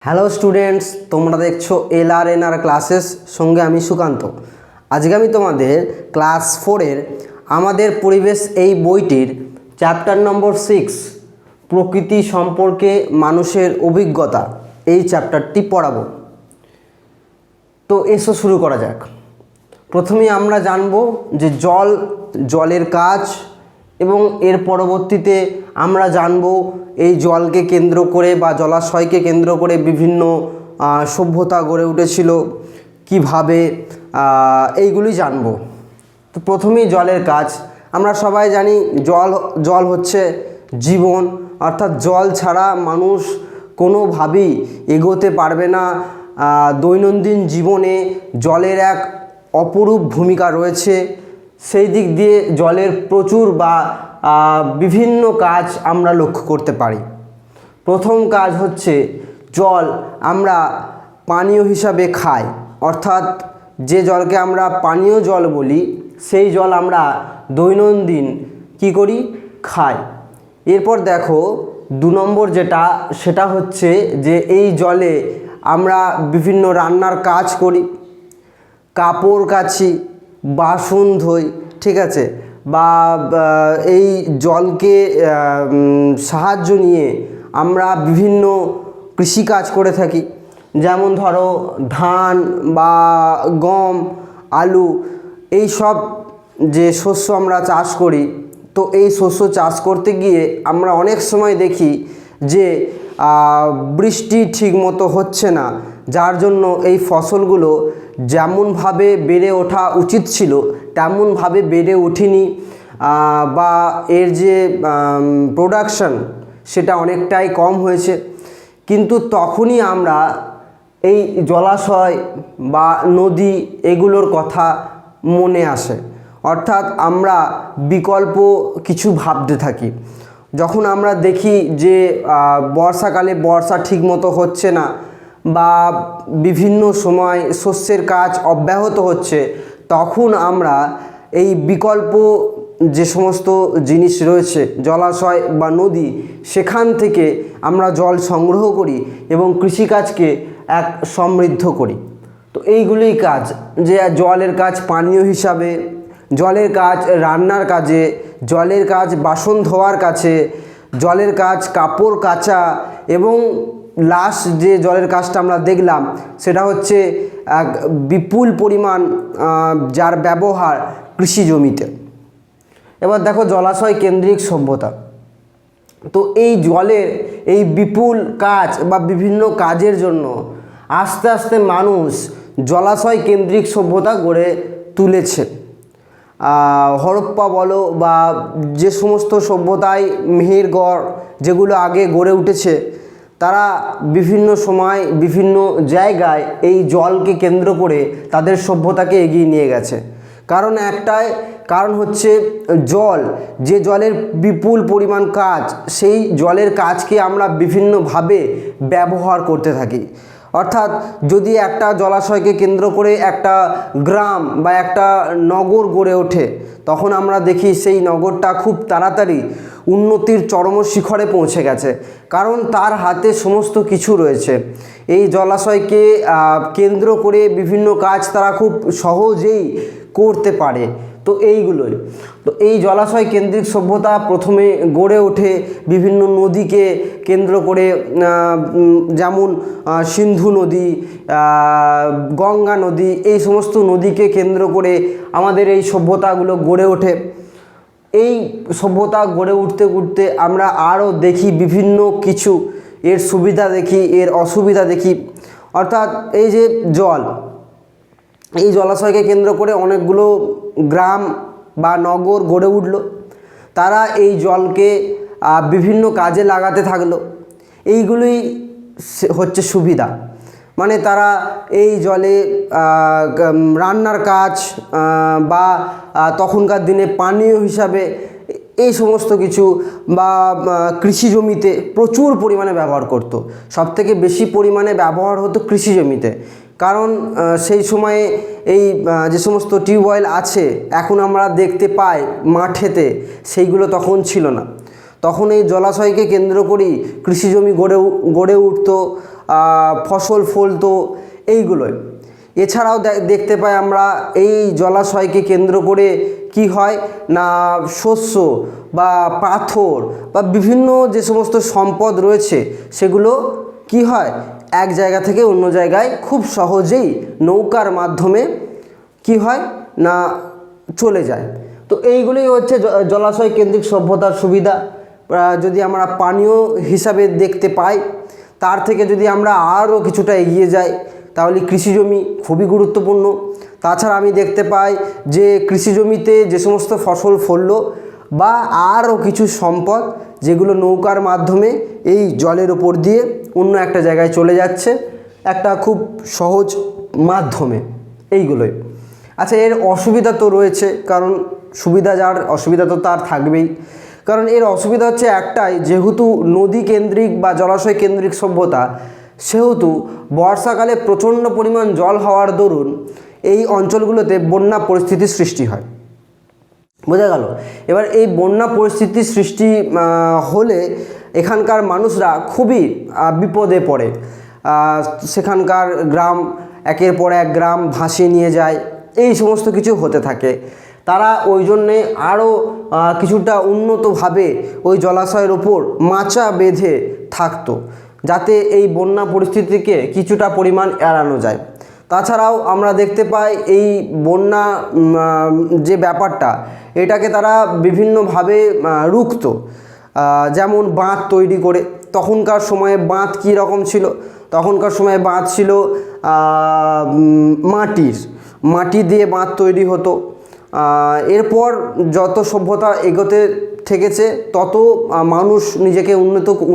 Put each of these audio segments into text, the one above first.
Hello students, তোমরা দেখছো LRNR classes সঙ্গে আমি সুকান্ত। আজকে আমি তোমাদের ক্লাস 4-এর আমাদের পরিবেশ এই বইটির চ্যাপ্টার নম্বর 6 প্রকৃতি সম্পর্কে মানুষের অভিজ্ঞতা এই চ্যাপ্টারটি পড়াবো। তো এসো শুরু করা যাক। প্রথমেই আমরা জানব যে জলের কাজ এবং এর পরবর্তীতে আমরা জানব এই জলকে কেন্দ্র করে বা জলাশয়কে কেন্দ্র করে বিভিন্ন সভ্যতা গড়ে উঠেছিল কিভাবে, এইগুলি জানব। তো প্রথমেই জলের কাজ। আমরা সবাই জানি জল হচ্ছে জীবন, অর্থাৎ জল ছাড়া মানুষ কোনোভাবেই এগোতে পারবে না। দৈনন্দিন জীবনে জলের এক অপরূপ ভূমিকা রয়েছে। সেই দিক দিয়ে জলের প্রচুর বিভিন্ন কাজ আমরা লক্ষ্য করতে পারি। প্রথম কাজ হচ্ছে জল আমরা পানীয় হিসাবে খাই, অর্থাৎ যে জলকে আমরা পানীয় জল বলি সেই জল আমরা দৈনন্দিন কী করি, খাই। এরপর দেখো 2 নম্বর সেটা হচ্ছে যে এই জলে আমরা বিভিন্ন রান্নার কাজ করি, কাপড় কাচি, বাসন ধুই, ঠিক আছে, বা এই জলকে সাহায্য নিয়ে আমরা বিভিন্ন কৃষিকাজ করে থাকি। যেমন ধরো ধান বা গম, আলু, এই সব যে শস্য আমরা চাষ করি, তো এই শস্য চাষ করতে গিয়ে আমরা অনেক সময় দেখি যে বৃষ্টি ঠিকমতো হচ্ছে না, যার জন্য এই ফসলগুলো যেমনভাবে বেড়ে ওঠা উচিত ছিল তেমনভাবে বেড়ে ওঠেনি, বা এর যে প্রোডাকশন সেটা অনেকটাই কম হয়েছে। কিন্তু তখনই আমরা এই জলাশয় বা নদী এগুলোর কথা মনে আসে, অর্থাৎ আমরা বিকল্প কিছু ভাবতে থাকি। যখন আমরা দেখি যে বর্ষাকালে বর্ষা ঠিকমতো হচ্ছে না বা বিভিন্ন সময় শস্যের কাজ অব্যাহত হচ্ছে, তখন আমরা এই বিকল্প যে সমস্ত জিনিস রয়েছে জলাশয় বা নদী, সেখান থেকে আমরা জল সংগ্রহ করি এবং কৃষিকাজকে এক সমৃদ্ধ করি। তো এইগুলোই কাজ, যে জলের কাজ পানীয় হিসাবে, জলের কাজ রান্নার কাজে, জলের কাজ বাসন ধোয়ার কাছে, জলের কাজ কাপড় কাচা, এবং লাস্ট যে জলের কাজটা আমরা দেখলাম সেটা হচ্ছে এক বিপুল পরিমাণ যার ব্যবহার কৃষি জমিতে। এবার দেখো জলাশয় কেন্দ্রিক সভ্যতা। তো এই জলের এই বিপুল কাজ বা বিভিন্ন কাজের জন্য আস্তে আস্তে মানুষ জলাশয় কেন্দ্রিক সভ্যতা গড়ে তুলেছে। হরপ্পা বলো বা যে সমস্ত সভ্যতায় মেহেরগড় যেগুলো আগে গড়ে উঠেছে, তারা বিভিন্ন সময় বিভিন্ন জায়গায় এই জলকে কেন্দ্র করে তাদের সভ্যতাকে এগিয়ে নিয়ে গেছে। কারণ হচ্ছে জল, যে জলের বিপুল পরিমাণ কাজ, সেই জলের কাজকে আমরা বিভিন্নভাবে ব্যবহার করতে থাকি। অর্থাৎ যদি একটা জলাশয়কে কেন্দ্র করে একটা গ্রাম বা একটা নগর গড়ে ওঠে, তখন আমরা দেখি সেই নগরটা খুব তাড়াতাড়ি উন্নতির চরম শিখরে পৌঁছে গেছে, কারণ তার হাতে সমস্ত কিছু রয়েছে। এই জলাশয়কে কেন্দ্র করে বিভিন্ন কাজ তারা খুব সহজেই করতে পারে। তো এইগুলোই, তো এই জলাশয় কেন্দ্রিক সভ্যতা প্রথমে গড়ে ওঠে বিভিন্ন নদীকে কেন্দ্র করে, যেমন সিন্ধু নদী, গঙ্গা নদী, এই সমস্ত নদীকে কেন্দ্র করে আমাদের এই সভ্যতাগুলো গড়ে ওঠে। এই সভ্যতা গড়ে উঠতে উঠতে আমরা আরও দেখি বিভিন্ন কিছু, এর সুবিধা দেখি, এর অসুবিধা দেখি। অর্থাৎ এই যে এই জলাশয়কে কেন্দ্র করে অনেকগুলো গ্রাম বা নগর গড়ে উঠল। তারা এই জলকে বিভিন্ন কাজে লাগাতে থাকলো। এইগুলোই হচ্ছে সুবিধা, মানে তারা এই জলে রান্নার কাজ বা তখনকার দিনে পানীয় হিসাবে এই সমস্ত কিছু বা কৃষি জমিতে প্রচুর পরিমাণে ব্যবহার করত। সবথেকে বেশি পরিমাণে ব্যবহার হতো কৃষি জমিতে, কারণ সেই সময়ে এই যে সমস্ত টিউবওয়েল আছে এখন আমরা দেখতে পাই মাঠেতে, সেইগুলো তখন ছিল না। তখন এই জলাশয়কে কেন্দ্র করেই কৃষি জমি গড়ে উঠতো। ফসল ফলতো, এইগুলোই। এছাড়াও দেখতে পাই আমরা এই জলাশয়কে কেন্দ্র করে কি হয় না শস্য বা পাথর বা বিভিন্ন যে সমস্ত সম্পদ রয়েছে সেগুলো কি হয় এক জায়গা থেকে অন্য জায়গায় খুব সহজেই নৌকার মাধ্যমে কি হয় না চলে যায়। তো এইগুলোই হচ্ছে জলাশয় কেন্দ্রিক সভ্যতার সুবিধা। যদি আমরা পানীয় হিসাবে দেখতে পাই, তার থেকে যদি আমরা আরও কিছুটা এগিয়ে যাই তাহলে কৃষিজমি খুবই গুরুত্বপূর্ণ। তাছাড়া আমি দেখতে পাই যে কৃষিজমিতে যে সমস্ত ফসল ফললো বা আরও কিছু সম্পদ যেগুলো নৌকার মাধ্যমে এই জলের ওপর দিয়ে অন্য একটা জায়গায় চলে যাচ্ছে একটা খুব সহজ মাধ্যমে, এইগুলোই। আচ্ছা, এর অসুবিধা তো রয়েছে, কারণ সুবিধা যার অসুবিধা তো তার থাকবেই। কারণ এর অসুবিধা হচ্ছে একটাই, যেহেতু নদী কেন্দ্রিক বা জলাশয় কেন্দ্রিক সভ্যতা, সেহেতু বর্ষাকালে প্রচণ্ড পরিমাণ জল হওয়ার দরুন এই অঞ্চলগুলোতে বন্যা পরিস্থিতির সৃষ্টি হয়। বোঝা গেল? এবার এই বন্যা পরিস্থিতির সৃষ্টি হলে এখানকার মানুষরা খুবই বিপদে পড়ে। সেখানকার গ্রাম একের পর এক গ্রাম ভাসিয়ে নিয়ে যায়, এই সমস্ত কিছু হতে থাকে। তারা ওই জন্যে আরও কিছুটা উন্নতভাবে ওই জলাশয়ের ওপর মাচা বেঁধে থাকতো, যাতে এই বন্যা পরিস্থিতিকে কিছুটা পরিমাণ এড়ানো যায়। তাছাড়াও আমরা দেখতে পাই এই বন্যা যে ব্যাপারটা, এটাকে তারা বিভিন্নভাবে রুখত। যেমন বাঁধ তৈরি করে, তখনকার সময়ে বাঁধ কী রকম ছিল? তখনকার সময়ে বাঁধ ছিল মাটি দিয়ে বাঁধ তৈরি হতো। এরপর যত সভ্যতা এগোতে থেকেছে তত মানুষ নিজেকে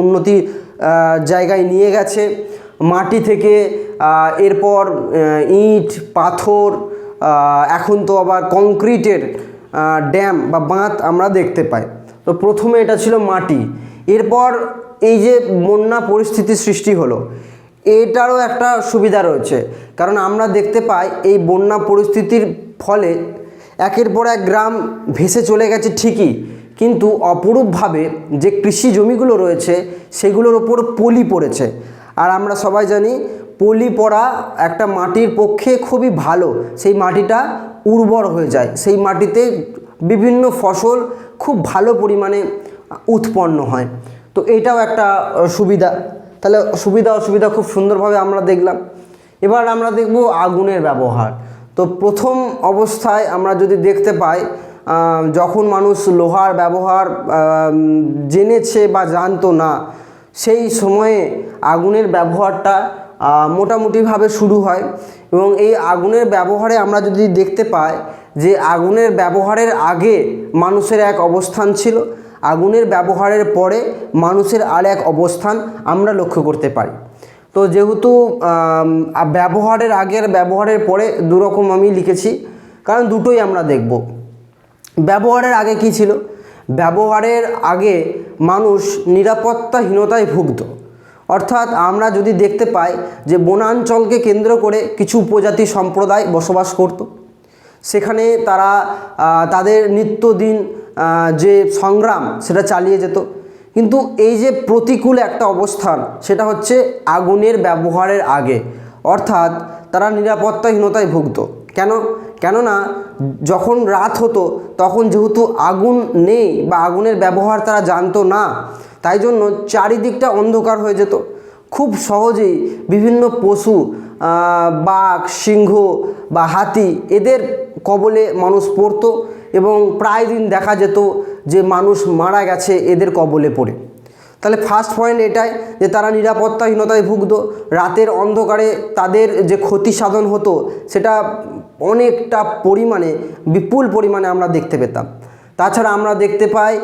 উন্নতি জায়গায় নিয়ে গেছে। মাটি থেকে এরপর ইট পাথর, এখন তো আবার কংক্রিটের ড্যাম বা বাঁধ আমরা দেখতে পাই। তো প্রথমে এটা ছিল মাটি, এরপর এই যে বন্যা পরিস্থিতির সৃষ্টি হলো, এটারও একটা সুবিধা রয়েছে। কারণ আমরা দেখতে পাই এই বন্যা পরিস্থিতির ফলে একের পর এক গ্রাম ভেসে চলে গেছে ঠিকই, কিন্তু অপরূপভাবে যে কৃষি জমিগুলো রয়েছে সেগুলোর ওপর পলি পড়েছে। আর আমরা সবাই জানি পলি পড়া একটা মাটির পক্ষে খুবই ভালো, সেই মাটিটা উর্বর হয়ে যায়, সেই মাটিতে বিভিন্ন ফসল খুব ভালো পরিমাণে উৎপন্ন হয়। তো এটাও একটা সুবিধা। তাহলে সুবিধা অসুবিধা খুব সুন্দরভাবে আমরা দেখলাম। এবার আমরা দেখব আগুনের ব্যবহার। তো প্রথম অবস্থায় আমরা যদি দেখতে পাই, যখন মানুষ লোহার ব্যবহার জেনেছে বা জানতো না, সেই সময়ে আগুনের ব্যবহারটা মোটামুটিভাবে শুরু হয়। এবং এই আগুনের ব্যবহারে আমরা যদি দেখতে পাই যে আগুনের ব্যবহারের আগে মানুষের এক অবস্থান ছিল, আগুনের ব্যবহারের পরে মানুষের আর এক অবস্থান আমরা লক্ষ্য করতে পারি। তো যেহেতু ব্যবহারের আগের ব্যবহারের পরে দুরকম আমি লিখেছি, কারণ দুটোই আমরা দেখব। ব্যবহারের আগে কি ছিল? ব্যবহারের আগে মানুষ নিরাপত্তাহীনতায় ভুগত। অর্থাৎ আমরা যদি দেখতে পাই যে বনাঞ্চলকে কেন্দ্র করে কিছু উপজাতি সম্প্রদায় বসবাস করত, সেখানে তারা তাদের নিত্যদিন যে সংগ্রাম সেটা চালিয়ে যেত। কিন্তু এই যে প্রতিকূল একটা অবস্থান, সেটা হচ্ছে আগুনের ব্যবহারের আগে, অর্থাৎ তারা নিরাপত্তাহীনতায় ভুগত। কেননা যখন রাত হতো তখন যেহেতু আগুন নেই বা আগুনের ব্যবহার তারা জানতো না, তাই জন্য চারিদিকটা অন্ধকার হয়ে যেত। খুব সহজেই বিভিন্ন পশু, বাঘ, সিংহ বা হাতি, এদের কবলে মানুষ পড়তো এবং প্রায় দিন দেখা যেত যে মানুষ মারা গেছে এদের কবলে পড়ে। তাহলে ফার্স্ট পয়েন্ট এটাই যে তারা নিরাপত্তাহীনতায় ভুগত। রাতের অন্ধকারে তাদের যে ক্ষতি সাধন হতো সেটা অনেকটা পরিমাণে, বিপুল পরিমাণে আমরা দেখতে পেতাম। তাছাড়া আমরা দেখতে পাই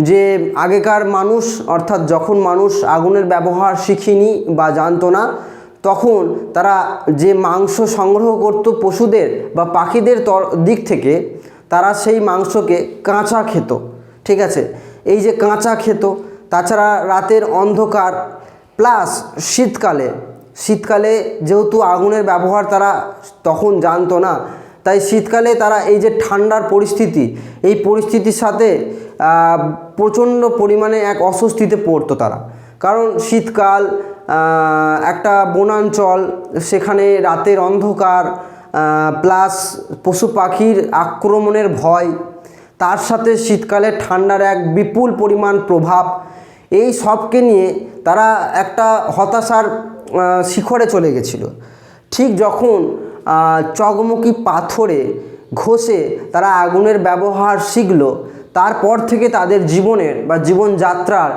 যে আগেকার মানুষ, অর্থাৎ যখন মানুষ আগুনের ব্যবহার শিখিনি বা জানতো না, তখন তারা যে মাংস সংগ্রহ করত পশুদের বা পাখিদের দিক থেকে, তারা সেই মাংসকে কাঁচা খেত। ঠিক আছে, এই যে কাঁচা খেত, তাছাড়া রাতের অন্ধকার প্লাস শীতকালে যেহেতু আগুনের ব্যবহার তারা তখন জানতো না, তাই শীতকালে তারা এই যে ঠান্ডার পরিস্থিতি, এই পরিস্থিতির সাথে প্রচণ্ড পরিমাণে এক অস্বস্তিতে পড়তো তারা। কারণ শীতকাল, একটা বনাঞ্চল, সেখানে রাতের অন্ধকার, প্লাস পশু পাখির আক্রমণের ভয়, তার সাথে শীতকালে ঠান্ডার এক বিপুল পরিমাণ প্রভাব, এই সবকে নিয়ে তারা একটা হতাশার শিখরে চলে গেছিল। ঠিক যখন চকমকি পাথরে ঘষে তারা আগুনের ব্যবহার শিখল, তারপর থেকে তাদের জীবনের বা জীবনযাত্রার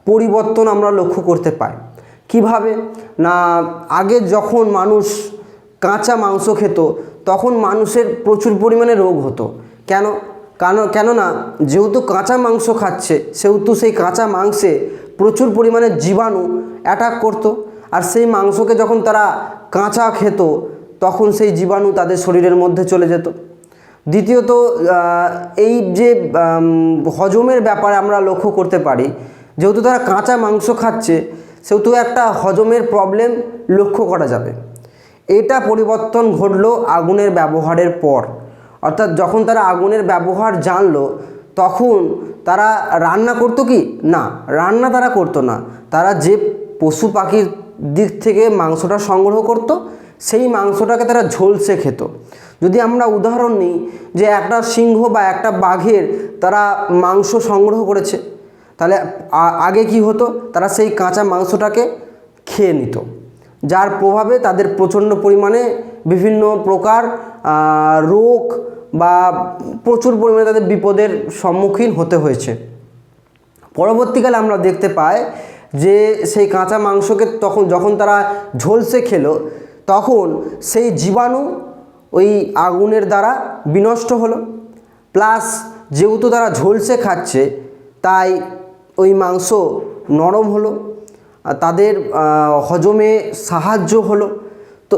পরিবর্তন আমরা লক্ষ্য করতে পাই। কিভাবে না, আগে যখন মানুষ কাঁচা মাংস খেত তখন মানুষের প্রচুর পরিমাণে রোগ হতো। কেননা যেহেতু কাঁচা মাংস খাচ্ছে, সেহেতু সেই কাঁচা মাংসে প্রচুর পরিমাণে জীবাণু অ্যাটাক করতো, আর সেই মাংসকে যখন তারা কাঁচা খেত তখন সেই জীবাণু তাদের শরীরের মধ্যে চলে যেত। দ্বিতীয়ত, এই যে হজমের ব্যাপারে আমরা লক্ষ্য করতে পারি, যেহেতু তারা কাঁচা মাংস খাচ্ছে সেহেতু একটা হজমের প্রবলেম লক্ষ্য করা যাবে। এটা পরিবর্তন ঘটলো আগুনের ব্যবহারের পর। অর্থাৎ যখন তারা আগুনের ব্যবহার জানলো, তখন তারা রান্না করতো কি না, রান্না তারা করতো না, তারা যে পশু পাখির দিক থেকে মাংসটা সংগ্রহ করত, সেই মাংসটাকে তারা ঝলসে খেত। যদি আমরা উদাহরণ নিই যে একটা সিংহ বা একটা বাঘের তারা মাংস সংগ্রহ করেছে, তাহলে আগে কি হতো, তারা সেই কাঁচা মাংসটাকে খেয়ে নিত, যার প্রভাবে তাদের প্রচণ্ড পরিমাণে বিভিন্ন প্রকার রোগ বা প্রচুর পরিমাণে তাদের বিপদের সম্মুখীন হতে হয়েছে। পরবর্তীকালে আমরা দেখতে পাই যে সেই কাঁচা মাংসকে যখন তারা ঝলসে খেলো, তখন সেই জীবাণু ওই আগুনের দ্বারা বিনষ্ট হলো। প্লাস যেহেতু তারা ঝলসে খাচ্ছে, তাই ওই মাংস নরম হলো, তাদের হজমে সাহায্য হলো। তো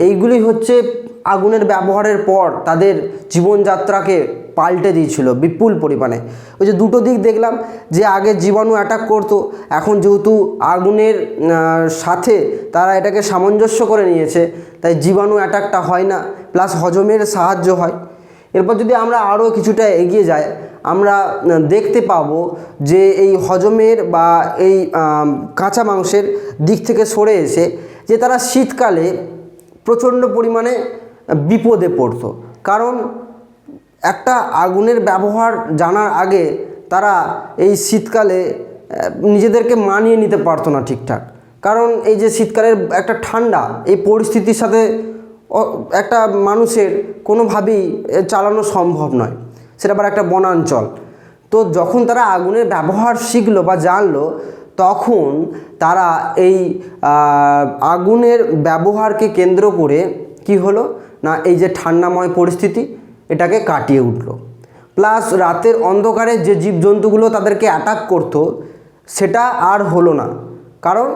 এইগুলোই হচ্ছে আগুনের ব্যবহারের পর তাদের জীবনযাত্রাকে পাল্টে দিয়েছিল বিপুল পরিমাণে। ওই যে দুটো দিক দেখলাম, যে আগে জীবাণু অ্যাটাক করতো, এখন যেহেতু আগুনের সাথে তারা এটাকে সামঞ্জস্য করে নিয়েছে, তাই জীবাণু অ্যাটাকটা হয় না, প্লাস হজমের সাহায্য হয়। এরপর যদি আমরা আরও কিছুটা এগিয়ে যাই, আমরা দেখতে পাবো যে এই হজমের বা এই কাঁচা মাংসের দিক থেকে সরে এসে যে তারা শীতকালে প্রচণ্ড পরিমাণে বিপদে পড়তো। কারণ একটা আগুনের ব্যবহার জানার আগে তারা এই শীতকালে নিজেদেরকে মানিয়ে নিতে পারতো না ঠিকঠাক। কারণ এই যে শীতকালের একটা ঠান্ডা, এই পরিস্থিতির সাথে একটা মানুষের কোনোভাবেই চালানো সম্ভব নয়, সেটা আবার একটা বনাঞ্চল। তো যখন তারা আগুনের ব্যবহার শিখলো বা জানলো, তখন তারা এই আগুনের ব্যবহারকে কেন্দ্র করে কি হলো না, এই যে ঠান্ডাময় পরিস্থিতি এটাকে কাটিয়ে উঠলো। প্লাস রাতের অন্ধকারে যে জীবজন্তুগুলো তাদেরকে অ্যাটাক করতো, সেটা আর হলো না। কারণ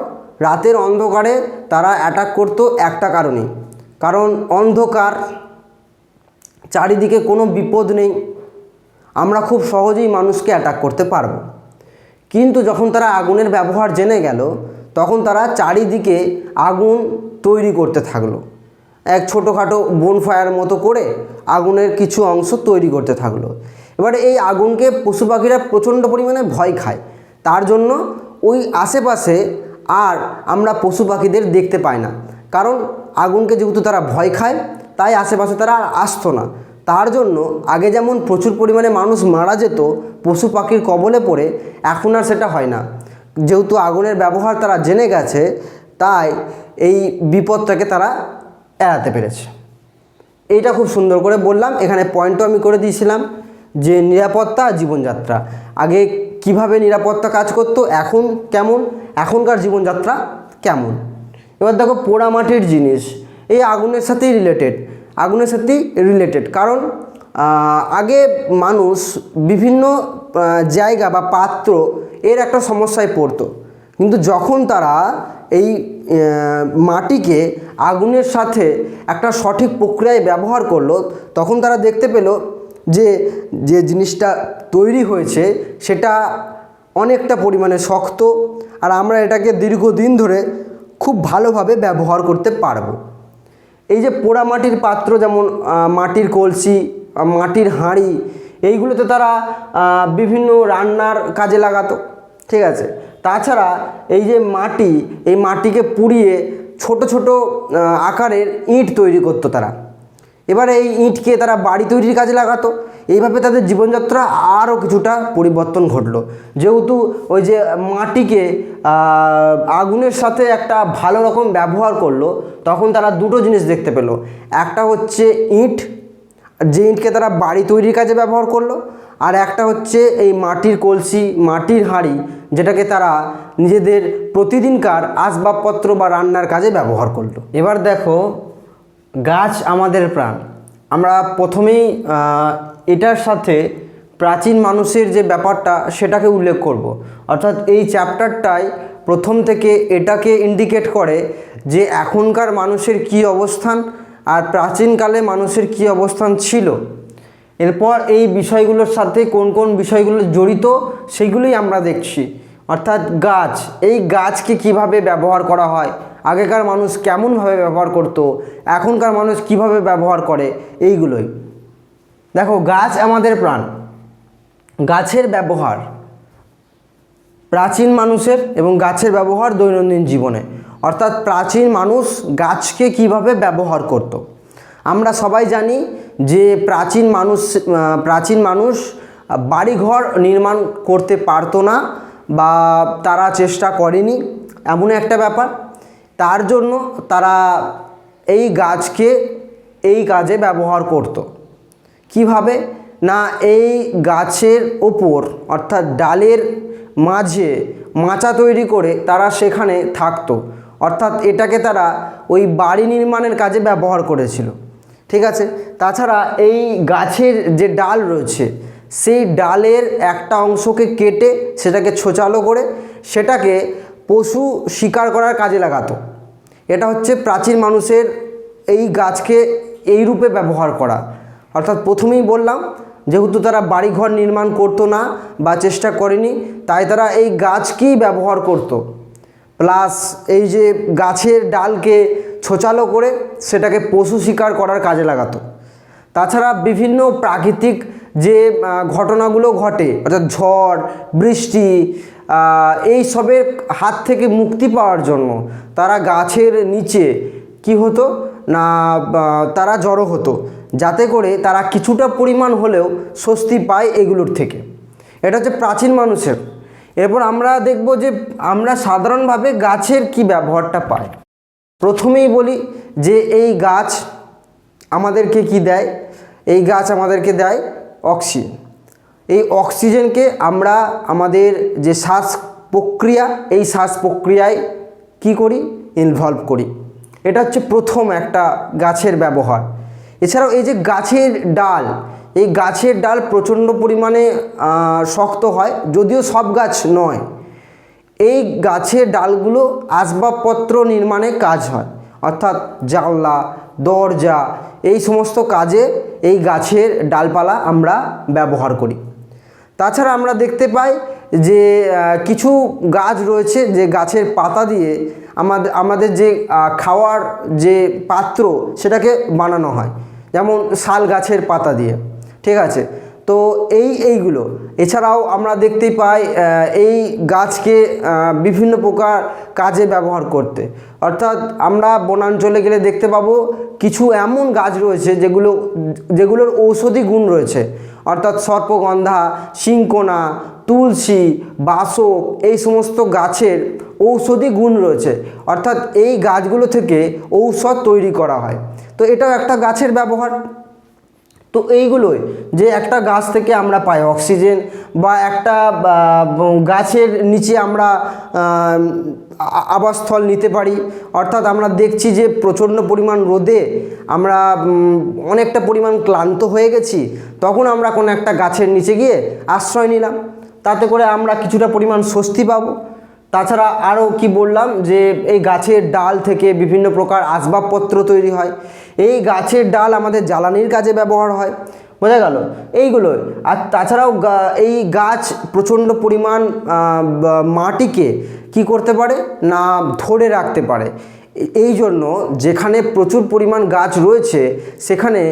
রাতের অন্ধকারে তারা অ্যাটাক করতো একটা কারণেই, কারণ অন্ধকার, চারিদিকে কোনো বিপদ নেই, আমরা খুব সহজেই মানুষকে অ্যাটাক করতে পারবো। কিন্তু যখন তারা আগুনের ব্যবহার জেনে গেল, তখন তারা চারিদিকে আগুন তৈরি করতে থাকলো, এক ছোটোখাটো বনফায়ার মতো করে আগুনের কিছু অংশ তৈরি করতে থাকলো। এবারে এই আগুনকে পশু পাখিরা প্রচণ্ড পরিমাণে ভয় খায়, তার জন্য ওই আশেপাশে আর আমরা পশু পাখিদের দেখতে পাই না। কারণ আগুনকে যেহেতু তারা ভয় খায়, তাই আশেপাশে তারা আর আসতো না। তার জন্য আগে যেমন প্রচুর পরিমাণে মানুষ মারা যেত পশু পাখির কবলে পড়ে, এখন আর সেটা হয় না। যেহেতু আগুনের ব্যবহার তারা জেনে গেছে, তাই এই বিপদটাকে তারা এড়াতে পেরেছে। এইটা খুব সুন্দর করে বললাম। এখানে পয়েন্টও আমি করে দিয়েছিলাম যে নিরাপত্তা আর জীবনযাত্রা, আগে কিভাবে নিরাপত্তা কাজ করতো, এখন কেমন, এখনকার জীবনযাত্রা কেমন। এবার দেখো পোড়ামাটির জিনিস, এই আগুনের সাথেই রিলেটেড। কারণ আগে মানুষ বিভিন্ন জায়গা বা পাত্র এর একটা সমস্যায় পড়তো, কিন্তু যখন তারা এই মাটিকে আগুনের সাথে একটা সঠিক প্রক্রিয়ায় ব্যবহার করলো, তখন তারা দেখতে পেল যে যে জিনিসটা তৈরি হয়েছে সেটা অনেকটা পরিমাণে শক্ত, আর আমরা এটাকে দীর্ঘদিন ধরে খুব ভালোভাবে ব্যবহার করতে পারবো। এই যে পোড়া মাটির পাত্র, যেমন মাটির কলসি, মাটির হাঁড়ি, এইগুলোতে তারা বিভিন্ন রান্নার কাজে লাগাতো, ঠিক আছে। তাছাড়া এই যে মাটি, এই মাটিকে পুড়িয়ে ছোট ছোট আকারের ইট তৈরি করতো তারা। এবার এই ইটকে তারা বাড়ি তৈরির কাজে লাগাতো। এইভাবে তাদের জীবনযাত্রা আরও কিছুটা পরিবর্তন ঘটলো, যেহেতু ওই যে মাটিকে আগুনের সাথে একটা ভালো রকম ব্যবহার করলো, তখন তারা দুটো জিনিস দেখতে পেলো। একটা হচ্ছে ইট, যে ইটকে তারা বাড়ি তৈরির কাজে ব্যবহার করলো, আর একটা হচ্ছে এই মাটির কলসি, মাটির হাঁড়ি, যেটাকে তারা নিজেদের প্রতিদিনকার আসবাবপত্র বা রান্নার কাজে ব্যবহার করলো। এবার দেখো, গাছ আমাদের প্রাণ। আমরা প্রথমেই এটার সাথে প্রাচীন মানুষের যে ব্যাপারটা সেটাকে উল্লেখ করব। অর্থাৎ এই চ্যাপ্টারটাই প্রথম থেকে এটাকে ইন্ডিকেট করে যে এখনকার মানুষের কি অবস্থান আর প্রাচীনকালে মানুষের কি অবস্থান ছিল। এরপর এই বিষয়গুলোর সাথে কোন কোন বিষয়গুলো জড়িত সেগুলোই আমরা দেখছি। অর্থাৎ গাছ, এই গাছকে কিভাবে ব্যবহার করা হয়, আগেকার মানুষ কেমনভাবে ব্যবহার করত, এখনকার মানুষ কিভাবে ব্যবহার করে, এইগুলোই। দেখো, গাছ আমাদের প্রাণ। গাছের ব্যবহার প্রাচীন মানুষের এবং গাছের ব্যবহার দৈনন্দিন জীবনে, অর্থাৎ প্রাচীন মানুষ গাছকে কিভাবে ব্যবহার করত। আমরা সবাই জানি যে প্রাচীন মানুষ বাড়িঘর নির্মাণ করতে পারতো না, বা তারা চেষ্টা করেনি, এমন একটা ব্যাপার। তার জন্য তারা এই গাছকে এই কাজে ব্যবহার করত। কিভাবে না, এই গাছের ওপর অর্থাৎ ডালের মাঝে মাচা তৈরি করে তারা সেখানে থাকতো। অর্থাৎ এটাকে তারা ওই বাড়ি নির্মাণের কাজে ব্যবহার করেছিল। ঠিক আছে। তাছাড়া এই গাছের যে ডাল রয়েছে, সেই ডালের একটা অংশকে কেটে সেটাকে ছোচালো করে সেটাকে পশু শিকার করার কাজে লাগাতো। এটা হচ্ছে প্রাচীন মানুষের এই গাছকে এই রূপে ব্যবহার করা। অর্থাৎ প্রথমেই বললাম, যেহেতু তারা বাড়িঘর নির্মাণ করতো না বা চেষ্টা করেনি, তাই তারা এই গাছকেই ব্যবহার করত। প্লাস এই যে গাছের ডালকে ছোচালো করে সেটাকে পশু শিকার করার কাজে লাগাতো। তাছাড়া বিভিন্ন প্রাকৃতিক যে ঘটনাগুলো ঘটে, অর্থাৎ ঝড় বৃষ্টি, এই সবের হাত থেকে মুক্তি পাওয়ার জন্য তারা গাছের নিচে কি হতো না, তারা জড়ো হতো, যাতে করে তারা কিছুটা পরিমাণ হলেও স্বস্তি পায় এগুলোর থেকে। এটা হচ্ছে প্রাচীন মানুষের। এরপর আমরা দেখব যে আমরা সাধারণভাবে গাছের কি ব্যবহারটা পাই। প্রথমেই বলি যে এই গাছ আমাদেরকে কি দেয়। এই গাছ আমাদেরকে দেয় অক্সিজেন। এই অক্সিজেনকে আমরা আমাদের যে শ্বাস প্রক্রিয়া, এই শ্বাস প্রক্রিয়ায় কি করি, ইনভলভ করি। এটা হচ্ছে প্রথম একটা গাছের ব্যবহার। এছাড়াও এই যে গাছের ডাল, এই গাছের ডাল প্রচণ্ড পরিমাণে শক্ত হয়, যদিও সব গাছ নয়। এই গাছের ডালগুলো আসবাবপত্র নির্মাণে কাজ হয়, অর্থাৎ জানলা দরজা এই সমস্ত কাজে এই গাছের ডালপালা আমরা ব্যবহার করি। তাছাড়া আমরা দেখতে পাই যে কিছু গাছ রয়েছে যে গাছের পাতা দিয়ে আমাদের যে খাওয়ার যে পাত্র সেটাকে বানানো হয়, যেমন শাল গাছের পাতা দিয়ে। ঠিক আছে। তো এইগুলো এছাড়াও আমরা দেখতে পাই এই গাছকে বিভিন্ন প্রকার কাজে ব্যবহার করতে। অর্থাৎ আমরা বনাঞ্চলে গেলে দেখতে পাবো কিছু এমন গাছ রয়েছে যেগুলোর ঔষধি গুণ রয়েছে, অর্থাৎ সর্পগন্ধা, শিংকোনা, তুলসী, বাসক এই সমস্ত গাছের ঔষধি গুণ রয়েছে। অর্থাৎ এই গাছগুলো থেকে ঔষধ তৈরি করা হয়। তো এটাও একটা গাছের ব্যবহার। তো এইগুলোই যে একটা গাছ থেকে আমরা পাই অক্সিজেন, বা একটা গাছের নিচে আমরা আবাসস্থল নিতে পারি। অর্থাৎ আমরা দেখছি যে প্রচণ্ড পরিমাণ রোদে আমরা অনেকটা পরিমাণ ক্লান্ত হয়ে গেছি, তখন আমরা কোনো একটা গাছের নিচে গিয়ে আশ্রয় নিলাম, তাতে করে আমরা কিছুটা পরিমাণ স্বস্তি পাবো। তাছাড়া আরও কি বললাম যে এই গাছের ডাল থেকে বিভিন্ন প্রকার আসবাবপত্র তৈরি হয়। এই গাছের ডাল আমাদের জ্বালানির কাজে ব্যবহার হয়। বোঝা গেল এইগুলো। আর তাছাড়াও এই গাছ প্রচণ্ড পরিমাণ মাটিকে কি করতে পারে না, ধরে রাখতে পারে। এই জন্য যেখানে প্রচুর পরিমাণ গাছ রয়েছে সেখানে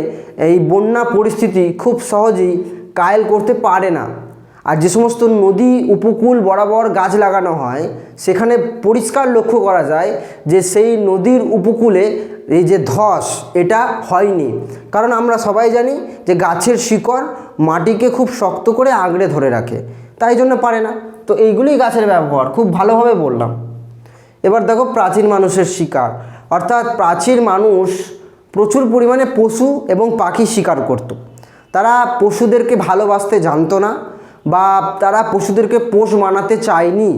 এই বন্যা পরিস্থিতি খুব সহজেই কায়েল করতে পারে না। আর যে সমস্ত নদী উপকূল বরাবর গাছ লাগানো হয় সেখানে পরিষ্কার লক্ষ্য করা যায় যে সেই নদীর উপকূলে এই যে ধস এটা হয়নি, কারণ আমরা সবাই জানি যে গাছের শিকড় মাটিকে খুব শক্ত করে আঁকড়ে ধরে রাখে, তাই জন্য পারে না। তো এইগুলোই গাছের ব্যবহার, খুব ভালোভাবে বললাম। এবার দেখো প্রাচীন মানুষের শিকার, অর্থাৎ প্রাচীন মানুষ প্রচুর পরিমাণে পশু এবং পাখি শিকার করত। তারা পশুদেরকে ভালোবাসতে জানতো না বা তারা পশুদেরকে পোষ মানাতে চায়নি।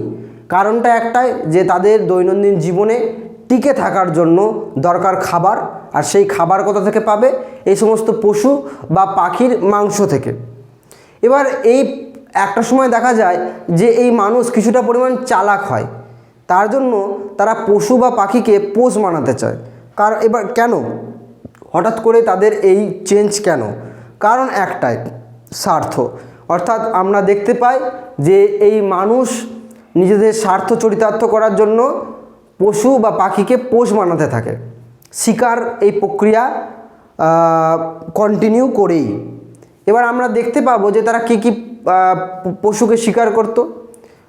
কারণটা একটাই, যে তাদের দৈনন্দিন জীবনে টিকে থাকার জন্য দরকার খাবার, আর সেই খাবার কোথা থেকে পাবে? এই সমস্ত পশু বা পাখির মাংস থেকে। এবার এই একটা সময় দেখা যায় যে এই মানুষ কিছুটা পরিমাণ চালাক হয়, তার জন্য তারা পশু বা পাখিকে পোষ মানাতে চায়। কারণ এবার কেন হঠাৎ করে তাদের এই চেঞ্জ কেন? কারণ একটাই, স্বার্থ। অর্থাৎ আমরা দেখতে পাই যে এই মানুষ নিজেদের স্বার্থ চরিতার্থ করার জন্য পশু বা পাখিকে পোষ মানাতে থাকে, শিকার এই প্রক্রিয়া কন্টিনিউ করেই। এবার আমরা দেখতে পাবো যে তারা কী কী পশুকে শিকার করত।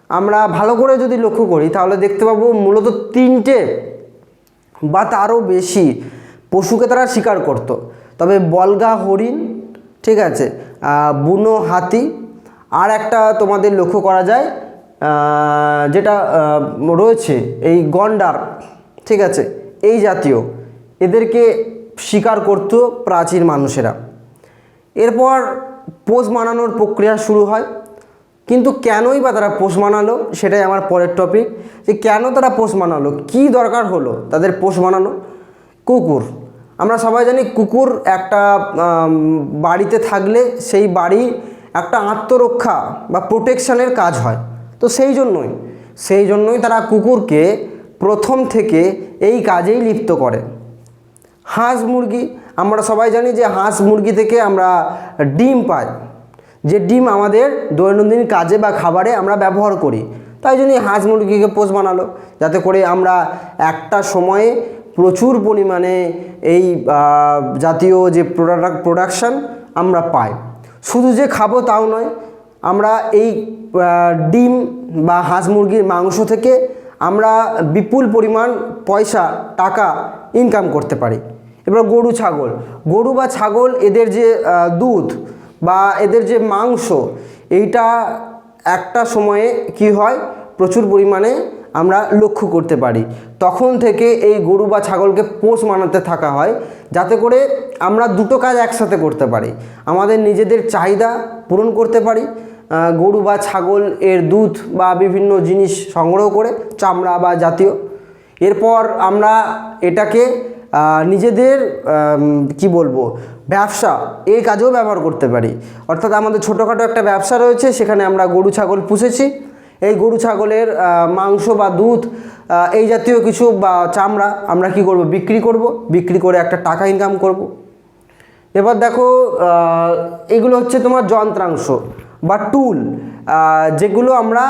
আমরা ভালো করে যদি লক্ষ্য করি তাহলে দেখতে পাবো মূলত 3টে বা তারও বেশি পশুকে তারা শিকার করত। তবে বলগা হরিণ, ঠিক আছে, বুনো হাতি, আর একটা তোমাদের লক্ষ্য করা যায় যেটা রয়েছে এই গন্ডার, ঠিক আছে, এই জাতীয় এদেরকে শিকার করত প্রাচীন মানুষেরা। এরপর পোষ মানানোর প্রক্রিয়া শুরু হয়। কিন্তু কেনই বা তারা পোষ মানালো সেটাই আমার পরের টপিক, যে কেন তারা পোষ মানালো, কী দরকার হলো তাদের পোষ মানানো। কুকুর, আমরা সবাই জানি কুকুর একটা বাড়িতে থাকলে সেই বাড়ি একটা আত্মরক্ষা বা প্রোটেকশানের কাজ হয়। তো সেই জন্যই তারা কুকুরকে প্রথম থেকে এই কাজেই লিপ্ত করে। হাঁস মুরগি, আমরা সবাই জানি যে হাঁস মুরগি থেকে আমরা ডিম পাই, যে ডিম আমাদের দৈনন্দিন কাজে বা খাবারে আমরা ব্যবহার করি। তাই জন্যই হাঁস মুরগিকে পোষ বানালো, যাতে করে আমরা একটা সময়ে প্রচুর পরিমাণে এই জাতীয় যে প্রোডাকশান আমরা পাই। শুধু যে খাবো তাও নয়, আমরা এই ডিম বা হাঁস মুরগির মাংস থেকে আমরা বিপুল পরিমাণ পয়সা টাকা ইনকাম করতে পারি। এবার গরু বা ছাগল এদের যে দুধ বা এদের যে মাংস, এইটা একটা সময়ে কি হয়, প্রচুর পরিমাণে আমরা লক্ষ্য করতে পারি। তখন থেকে এই গরু বা ছাগলকে পোষ মানাতে থাকা হয়, যাতে করে আমরা দুটো কাজ একসাথে করতে পারি, আমাদের নিজেদের চাহিদা পূরণ করতে পারি, গরু বা ছাগল এর দুধ বা বিভিন্ন জিনিস সংগ্রহ করে, চামড়া বা জাতীয়। এরপর আমরা এটাকে নিজেদের কি বলবো ব্যবসা এই কাজেও ব্যবহার করতে পারি। অর্থাৎ আমাদের ছোটোখাটো একটা ব্যবসা রয়েছে, সেখানে আমরা গরু ছাগল পুষেছি, এই গরু ছাগলের মাংস বা দুধ এই জাতীয় কিছু বা চামড়া আমরা কি করব, বিক্রি করে একটা টাকা ইনকাম করব। এবার দেখো এগুলো হচ্ছে তোমার যন্ত্রাংশ বা টুল, যেগুলো আমরা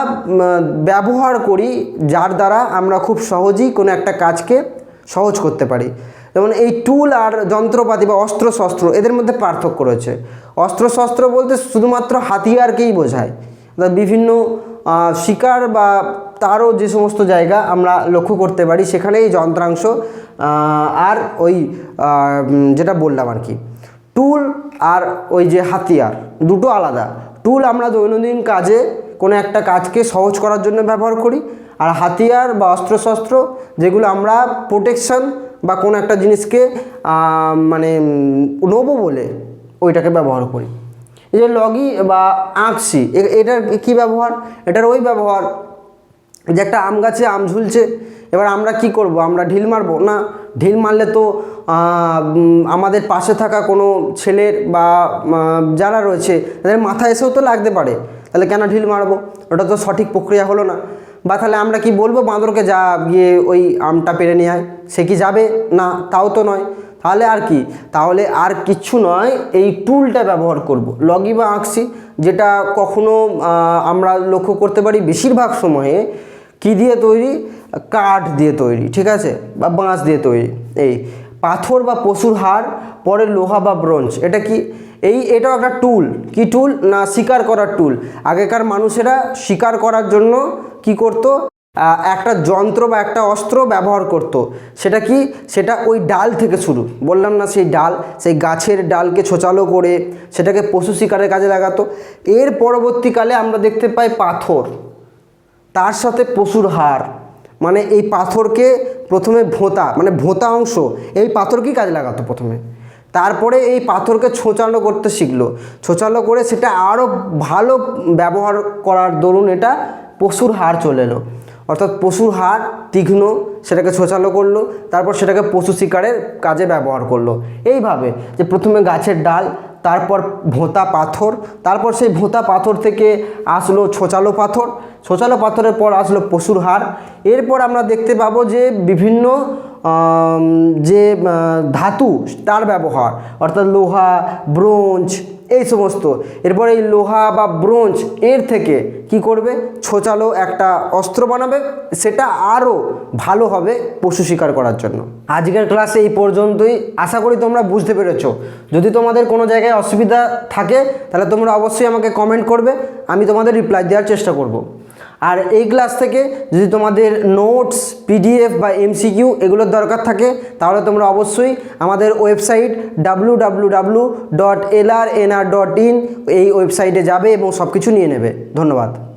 ব্যবহার করি, যার দ্বারা আমরা খুব সহজেই কোনো একটা কাজকে সহজ করতে পারি। যেমন এই টুল আর যন্ত্রপাতি বা অস্ত্রশস্ত্র, এদের মধ্যে পার্থক্য রয়েছে। অস্ত্রশস্ত্র বলতে শুধুমাত্র হাতিয়ারকেই বোঝায়, বিভিন্ন শিকার বা তারও যে সমস্ত জায়গা আমরা লক্ষ্য করতে পারি, সেখানে এই যন্ত্রাংশ আর ওই যেটা বললাম আর কি, টুল আর ওই যে হাতিয়ার দুটো আলাদা। টুল আমরা দৈনন্দিন কাজে কোনো একটা কাজকে সহজ করার জন্য ব্যবহার করি, আর হাতিয়ার বা অস্ত্রশস্ত্র যেগুলো আমরা প্রোটেকশন বা কোনো একটা জিনিসকে মানে নেবো বলে ওইটাকে ব্যবহার করি। এই যে লগি বা আঁকছি, এটার কী ব্যবহার? এটার ওই ব্যবহার যে একটা আম গাছে আম ঝুলছে, এবার আমরা কি করব, আমরা ঢিল মারবো না? ঢিল মারলে তো আমাদের পাশে থাকা কোনো ছেলের বা যারা রয়েছে তাদের মাথায় এসেও তো লাগতে পারে, তাহলে কেন ঢিল মারবো? ওটা তো সঠিক প্রক্রিয়া হলো না। বা তাহলে আমরা কি বলবো বাঁদরকে যা গিয়ে ওই আমটা পেরে নিয়ে আয়, সে কি যাবে? না, তাও তো নয়। তাহলে আর কি, তাহলে আর কিচ্ছু নয়, এই টুলটা ব্যবহার করব, লগি বা আঁকছি, যেটা কখনো আমরা লক্ষ্য করতে পারি বেশিরভাগ সময়ে কি দিয়ে তৈরি, কাঠ দিয়ে তৈরি, ঠিক আছে, বা বাঁশ দিয়ে তৈরি। এই পাথর বা পশুর হাড়, পরে লোহা বা ব্রোঞ্জ। এটা কি? এটাও একটা টুল। কি টুল? না, শিকার করার টুল। আগেকার মানুষেরা শিকার করার জন্য কি করতো? একটা যন্ত্র বা একটা অস্ত্র ব্যবহার করত। সেটা কি? সেটা ওই ডাল থেকে শুরু, বললাম না, সেই ডাল, সেই গাছের ডালকে ছোচালো করে সেটাকে পশু শিকারের কাজে লাগাতো। এর পরবর্তীকালে আমরা দেখতে পাই পাথর, তার সাথে পশুর হাড়। মানে এই পাথরকে প্রথমে ভোঁতা, মানে ভোঁতা অংশ, এই পাথরকেই কাজে লাগাতো প্রথমে। তারপরে এই পাথরকে ছোচালো করতে শিখলো, ছোচালো করে সেটা আরও ভালো ব্যবহার করার দরুন এটা পশুর হাড় চলে এলো। অর্থাৎ পশুর হাড় তীক্ষ্ণ, সেটাকে ছোচালো করলো, তারপর সেটাকে পশু শিকারের কাজে ব্যবহার করলো। এইভাবে যে প্রথমে গাছের ডাল, তারপর ভোঁতা পাথর, তারপর সেই ভোঁতা পাথর থেকে আসলো ছোচালো পাথর, ছোচালো পাথরের পর আসলো পশুর হাড়। এরপর আমরা দেখতে পাবো যে বিভিন্ন যে ধাতু তার ব্যবহার, অর্থাৎ লোহা, ব্রোঞ্জ, এই সমস্ত। এরপর এই লোহা বা ব্রোঞ্জ এর থেকে কি করবে? ছোচালো একটা অস্ত্র বানাবে, সেটা আরও ভালো হবে পশু শিকার করার জন্য। আজকের ক্লাসে এই পর্যন্তই। আশা করি তোমরা বুঝতে পেরেছো। যদি তোমাদের কোনো জায়গায় অসুবিধা থাকে তাহলে তোমরা অবশ্যই আমাকে কমেন্ট করবে, আমি তোমাদের রিপ্লাই দেওয়ার চেষ্টা করব। আর এই ক্লাস থেকে যদি তোমাদের নোটস, পিডিএফ বা এমসিকিউ এগুলোর দরকার থাকে তাহলে তোমরা অবশ্যই আমাদের ওয়েবসাইট www.lrnr.in এই ওয়েবসাইটে যাবে এবং সব কিছু নিয়ে নেবে। ধন্যবাদ।